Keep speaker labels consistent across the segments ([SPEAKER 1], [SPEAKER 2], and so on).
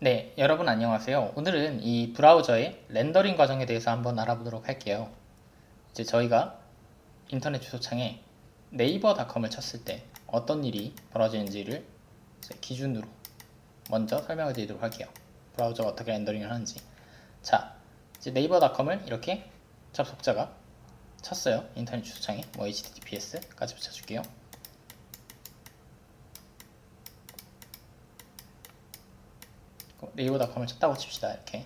[SPEAKER 1] 네, 여러분 안녕하세요. 오늘은 이 브라우저의 렌더링 과정에 대해서 한번 알아보도록 할게요. 이제 저희가 인터넷 주소창에 네이버닷컴을 쳤을 때 어떤 일이 벌어지는지를 이제 기준으로 먼저 설명을 드리도록 할게요. 브라우저가 어떻게 렌더링을 하는지. 자, 이제 네이버닷컴을 이렇게 접속자가 쳤어요. 인터넷 주소창에 뭐 https까지 붙여줄게요. 네이버닷컴을 쳤다고 칩시다. 이렇게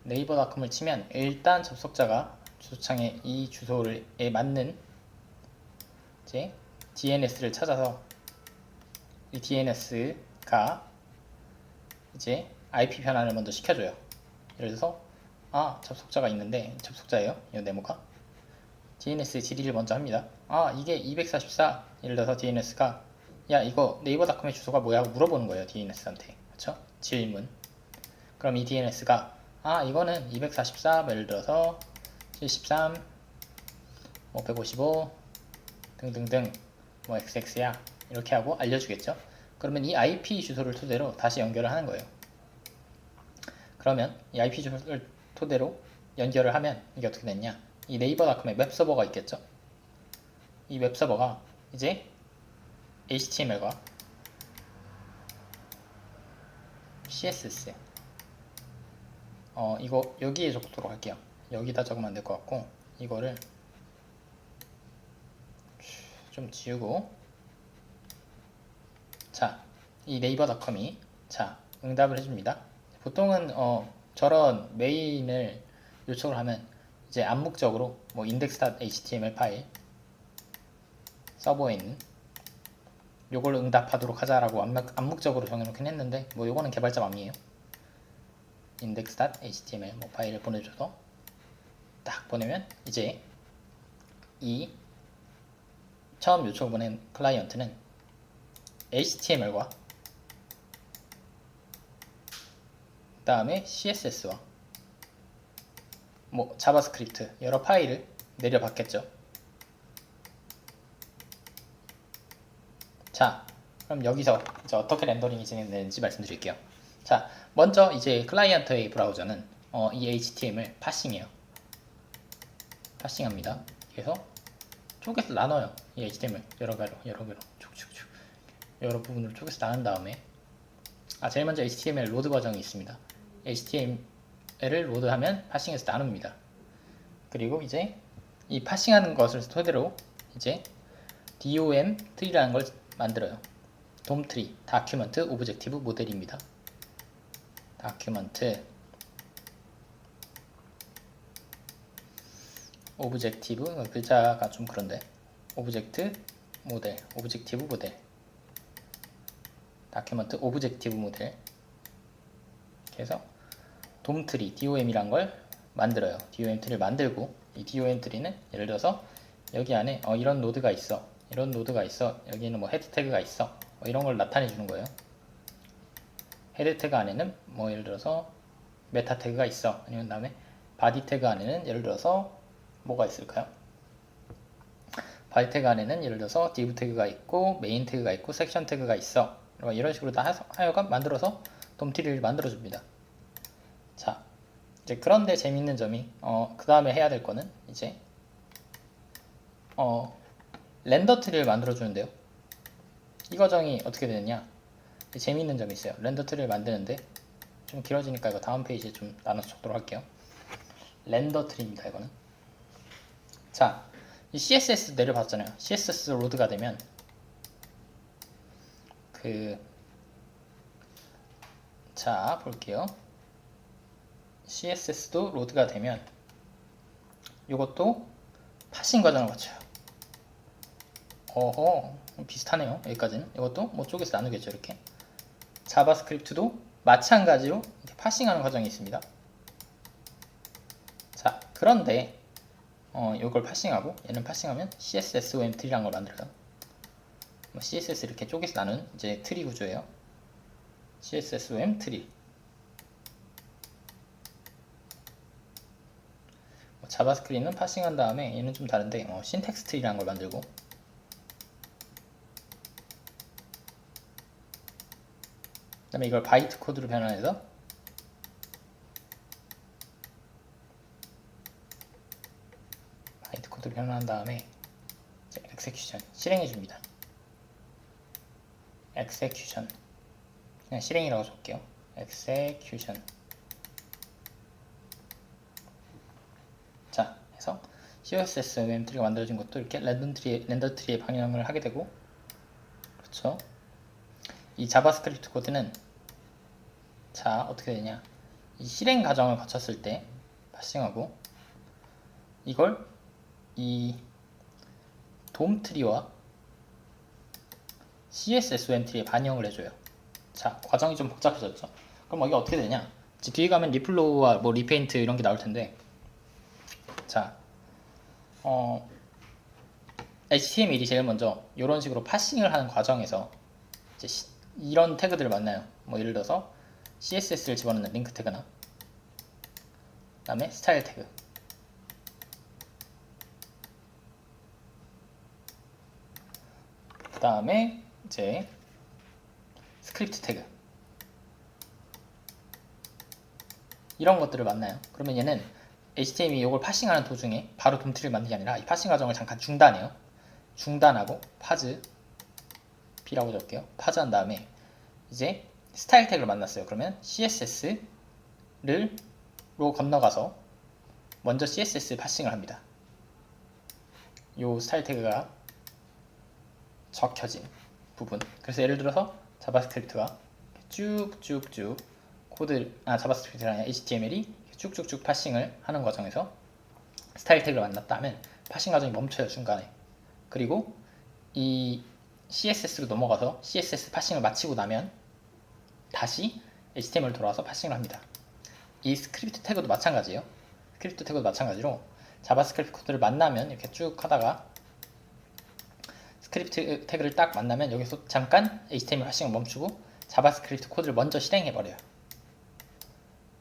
[SPEAKER 1] 네이버닷컴을 치면 일단 접속자가 주소창에 이 주소에 맞는 이제 DNS를 찾아서 이 DNS가 이제 IP 변환을 먼저 시켜줘요. 예를 들어서 접속자가 있는데 접속자예요. 이 네모가 DNS 질의를 먼저 합니다. 이게 244 예를 들어서 DNS가 야 이거 네이버닷컴의 주소가 뭐야 하고 물어보는 거예요. DNS한테 그쵸? 질문. 그럼 이 DNS가 이거는 244 예를 들어서 73 뭐 155 등등등 뭐 XX야 이렇게 하고 알려주겠죠. 그러면 이 IP 주소를 토대로 다시 연결을 하는 거예요. 그러면 이 IP 주소를 토대로 연결을 하면 이게 어떻게 됐냐, 이 네이버닷컴에 웹서버가 있겠죠. 이 웹서버가 이제 HTML과 CSS 이거 여기에 적도록 할게요. 여기다 적으면 안 될 것 같고 이거를 좀 지우고, 자, 이 네이버닷컴이 응답을 해줍니다. 보통은 저런 메인을 요청을 하면 이제 암묵적으로 뭐 index.html 파일 서버에 있는 요걸 응답하도록 하자라고 암묵적으로 정해놓긴 했는데 뭐 요거는 개발자 맘이에요. index.html 뭐 파일을 보내줘서 딱 보내면 이제 이 처음 요청을 보낸 클라이언트는 HTML과 그 다음에 CSS와 뭐 자바스크립트 여러 파일을 내려받겠죠. 자, 그럼 여기서 이제 어떻게 렌더링이 진행되는지 말씀드릴게요. 자, 먼저 이제 클라이언트의 브라우저는 이 HTML 파싱해요. 파싱합니다. 그래서 쪼개서 나눠요. 이 HTML 여러 개로 축축축 여러 부분으로 쪼개서 나눈 다음에 제일 먼저 HTML 로드 과정이 있습니다. HTML을 로드하면 파싱해서 나눕니다. 그리고 이제 이 파싱하는 것을 토대로 이제 DOM 트리라는 걸 만들어요. DOM 트리, 다큐먼트 오브젝티브 모델입니다. 다큐먼트 오브젝티브, 글자가 좀 그런데 오브젝트 모델, 오브젝티브 모델, 다큐먼트 오브젝티브 모델. 그래서 DOM 트리, DOM이란 걸 만들어요. DOM 트리를 만들고 이 DOM 트리는 예를 들어서 여기 안에 이런 노드가 있어, 이런 노드가 있어, 여기는 뭐 헤드 태그가 있어, 뭐 이런 걸 나타내 주는 거예요. 헤드 태그 안에는 뭐 예를 들어서 메타 태그가 있어, 아니면 다음에 바디 태그 안에는 예를 들어서 뭐가 있을까요? 바디 태그 안에는 예를 들어서 div 태그가 있고 메인 태그가 있고 섹션 태그가 있어. 이런 식으로 다 하여간 만들어서 DOM 트리를 만들어 줍니다. 자, 이제 그런데 재밌는 점이 그 다음에 해야 될 거는 이제 렌더 트리를 만들어 주는데요. 이 과정이 어떻게 되느냐, 재미있는 점이 있어요. 렌더 트리를 만드는데 좀 길어지니까 이거 다음 페이지에 좀 나눠서 적도록 할게요. 렌더 트리입니다. 이거는 자, 이 CSS 내려봤잖아요. CSS 로드가 되면 볼게요. CSS도 로드가 되면 이것도 파싱 과정을 거쳐요. 비슷하네요. 여기까지는. 이것도 뭐 쪼개서 나누겠죠. 이렇게 자바스크립트도 마찬가지로 이렇게 파싱하는 과정이 있습니다. 자, 그런데 이걸 파싱하고 얘는 파싱하면 CSSOM 트리라는 걸 만들어요. CSS 이렇게 쪼개서 나눈 이제 트리 구조예요. CSSOM 트리. 자바스크립트는 파싱한 다음에 얘는 좀 다른데 신텍스 트리라는 걸 만들고, 다음에 이걸 바이트 코드로 변환해서 바이트 코드로 변환한 다음에 엑세큐션 실행해 줍니다. 엑세큐션 그냥 실행이라고 적을게요. 엑세큐션. 자, 해서 CSS 웹트리가 만들어진 것도 이렇게 렌더 트리에 방영을 하게 되고, 그렇죠? 이 자바스크립트 코드는 자 어떻게 되냐? 이 실행 과정을 거쳤을 때 파싱하고 이걸 이 돔 트리와 CSS 웹트리에 반영을 해줘요. 자, 과정이 좀 복잡해졌죠? 그럼 이게 어떻게 되냐? 뒤에 가면 리플로우와 뭐 리페인트 이런 게 나올 텐데, 자, HTML이 제일 먼저 이런 식으로 파싱을 하는 과정에서 이제 이런 태그들을 만나요. 뭐 예를 들어서 CSS를 집어넣는 링크 태그나, 그 다음에 스타일 태그, 그 다음에 이제 스크립트 태그, 이런 것들을 만나요. 그러면 얘는 HTML이 이걸 파싱하는 도중에 바로 돔트리를 만드는 게 아니라 이 파싱 과정을 잠깐 중단해요. 중단하고 파즈 B라고 적을게요. 파즈 한 다음에 이제 스타일 태그를 만났어요. 그러면 CSS로 건너가서 먼저 CSS 파싱을 합니다. 이 스타일 태그가 적혀진 부분. 그래서 예를 들어서 자바스크립트가 쭉쭉쭉 자바스크립트가 아니라 HTML이 쭉쭉쭉 파싱을 하는 과정에서 스타일 태그를 만났다면 파싱 과정이 멈춰요, 중간에. 그리고 이 CSS로 넘어가서 CSS 파싱을 마치고 나면 다시 HTML 돌아와서 파싱을 합니다. 이 스크립트 태그도 마찬가지예요. 스크립트 태그도 마찬가지로 자바스크립트 코드를 만나면 이렇게 쭉 하다가 스크립트 태그를 딱 만나면 여기서 잠깐 HTML 파싱을 멈추고 자바스크립트 코드를 먼저 실행해버려요.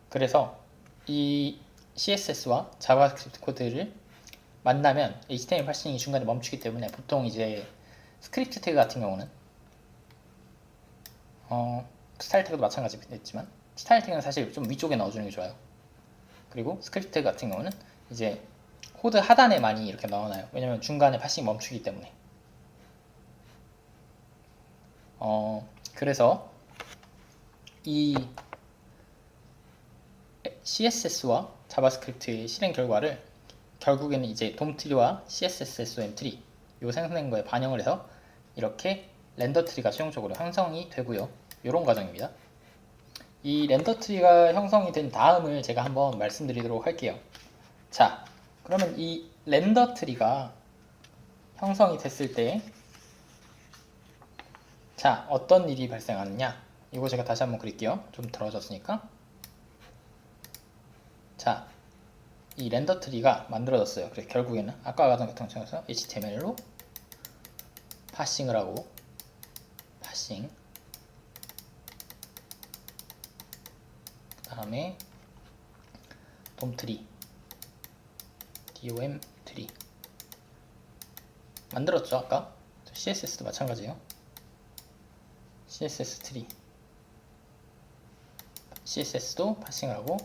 [SPEAKER 1] 그래서 이 CSS와 자바스크립트 코드를 만나면 HTML 파싱이 중간에 멈추기 때문에 보통 이제 스크립트 태그 같은 경우는 스타일 태그도 마찬가지겠지만 스타일 태그는 사실 좀 위쪽에 넣어주는 게 좋아요. 그리고 스크립트 태그 같은 경우는 이제 코드 하단에 많이 이렇게 넣어놔요. 왜냐면 중간에 파싱이 멈추기 때문에. 그래서 이 CSS와 자바스크립트의 실행 결과를 결국에는 이제 돔 트리와 CSS SOM 트리 요 생성된 거에 반영을 해서 이렇게 렌더 트리가 최종적으로 형성이 되고요. 이런 과정입니다. 이 렌더 트리가 형성이 된 다음을 제가 한번 말씀드리도록 할게요. 자, 그러면 이 렌더 트리가 형성이 됐을 때 자, 어떤 일이 발생하느냐? 이거 제가 다시 한번 그릴게요. 좀 더러워졌으니까. 자, 이 렌더 트리가 만들어졌어요. 그래서 결국에는 아까 같은 것처럼 HTML로 파싱을 하고 파싱, 그 다음에 돔 트리, DOM 트리 만들었죠. 아까 CSS도 마찬가지예요. CSS 트리, CSS도 파싱을 하고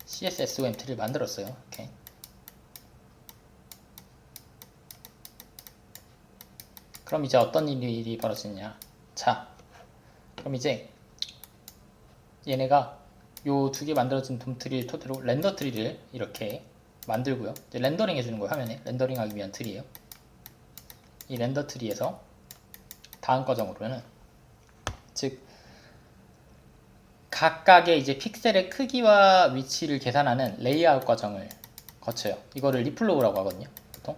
[SPEAKER 1] CSS SOM 트리를 만들었어요. 이렇게. 그럼 이제 어떤 일이 벌어지냐? 자, 그럼 이제 얘네가 요 두 개 만들어진 돔 트리를 토대로 렌더 트리를 이렇게 만들고요. 이제 렌더링 해주는 거예요. 화면에 렌더링 하기 위한 트리예요. 이 렌더 트리에서 다음 과정으로는 즉 각각의 이제 픽셀의 크기와 위치를 계산하는 레이아웃 과정을 거쳐요. 이거를 리플로우라고 하거든요. 보통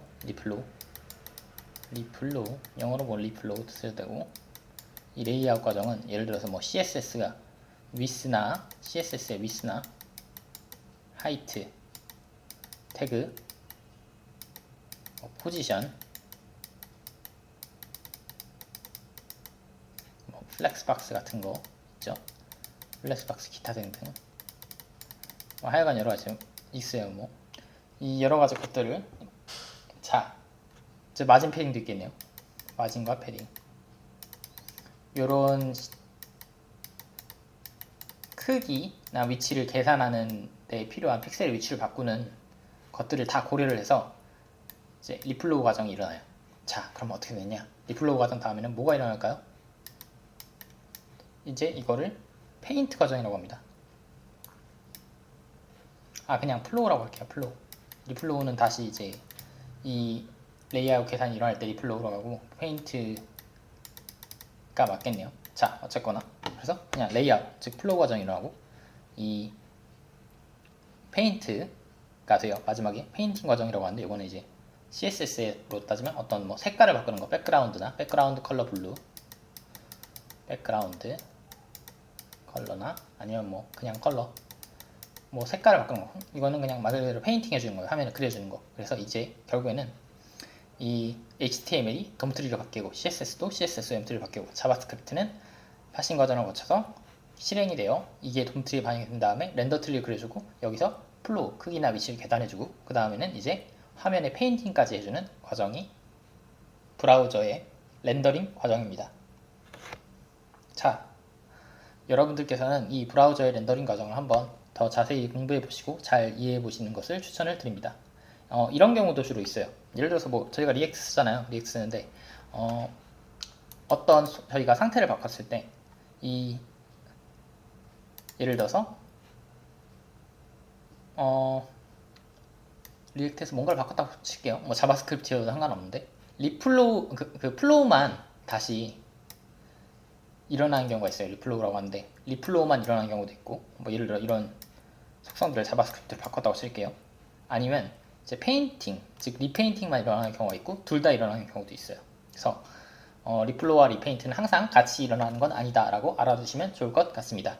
[SPEAKER 1] 리플로우, 영어로 뭐 리플로우 쓰셔도 되고, 이 레이아웃 과정은 예를 들어서 뭐 CSS가 위스나 CSS의 위스나 하이트, 태그, 포지션, 뭐 플렉스박스 같은 거 있죠. 플렉스박스 기타 등등 하여간 여러가지 있어요. 뭐 이 여러가지 것들을 자 이제 마진 패딩도 있겠네요. 마진과 패딩 요런 크기나 위치를 계산하는 데 필요한 픽셀의 위치를 바꾸는 것들을 다 고려를 해서 이제 리플로우 과정이 일어나요. 자, 그럼 어떻게 되냐? 리플로우 과정 다음에는 뭐가 일어날까요? 이제 이거를 페인트 과정이라고 합니다. 그냥 플로우라고 할게요. 플로우. 리플로우는 다시 이제 이 레이아웃 계산이 일어날 때 리플로우라고 하고 페인트가 맞겠네요. 자, 어쨌거나 그래서 그냥 레이아웃, 즉 플로우 과정이 일어나고 이 페인트가 돼요. 마지막에 페인팅 과정이라고 하는데 이거는 이제 CSS로 따지면 어떤 뭐 색깔을 바꾸는 거, 백그라운드나 백그라운드 컬러 블루, 백그라운드 컬러나 아니면 뭐 그냥 컬러, 뭐 색깔을 바꾸는 거, 이거는 그냥 말 그대로 페인팅 해주는 거예요. 화면을 그려주는 거. 그래서 이제 결국에는 이 HTML이 돔트리로 바뀌고 CSS도 CSS 돔트리로 바뀌고 자바스크립트는 파싱 과정을 거쳐서 실행이 되어 이게 돔트리에 반영이 된 다음에 렌더 트리를 그려주고 여기서 플로우 크기나 위치를 계산해주고 그 다음에는 이제 화면에 페인팅까지 해주는 과정이 브라우저의 렌더링 과정입니다. 자, 여러분들께서는 이 브라우저의 렌더링 과정을 한번 더 자세히 공부해 보시고 잘 이해해 보시는 것을 추천을 드립니다. 이런 경우도 주로 있어요. 예를 들어서 뭐 저희가 리액트 쓰잖아요. 리액트 쓰는데 어떤 저희가 상태를 바꿨을 때 이 예를 들어서 리액트에서 뭔가를 바꿨다고 칠게요. 뭐 자바스크립트여도 상관없는데 리플로우 그 플로우만 다시 일어나는 경우가 있어요. 리플로우라고 하는데 리플로우만 일어나는 경우도 있고 뭐 예를 들어 이런 속성들을 자바스크립트를 바꿨다고 칠게요. 아니면 이제 페인팅, 즉 리페인팅만 일어나는 경우가 있고 둘 다 일어나는 경우도 있어요. 그래서 리플로우와 리페인트는 항상 같이 일어나는 건 아니다 라고 알아두시면 좋을 것 같습니다.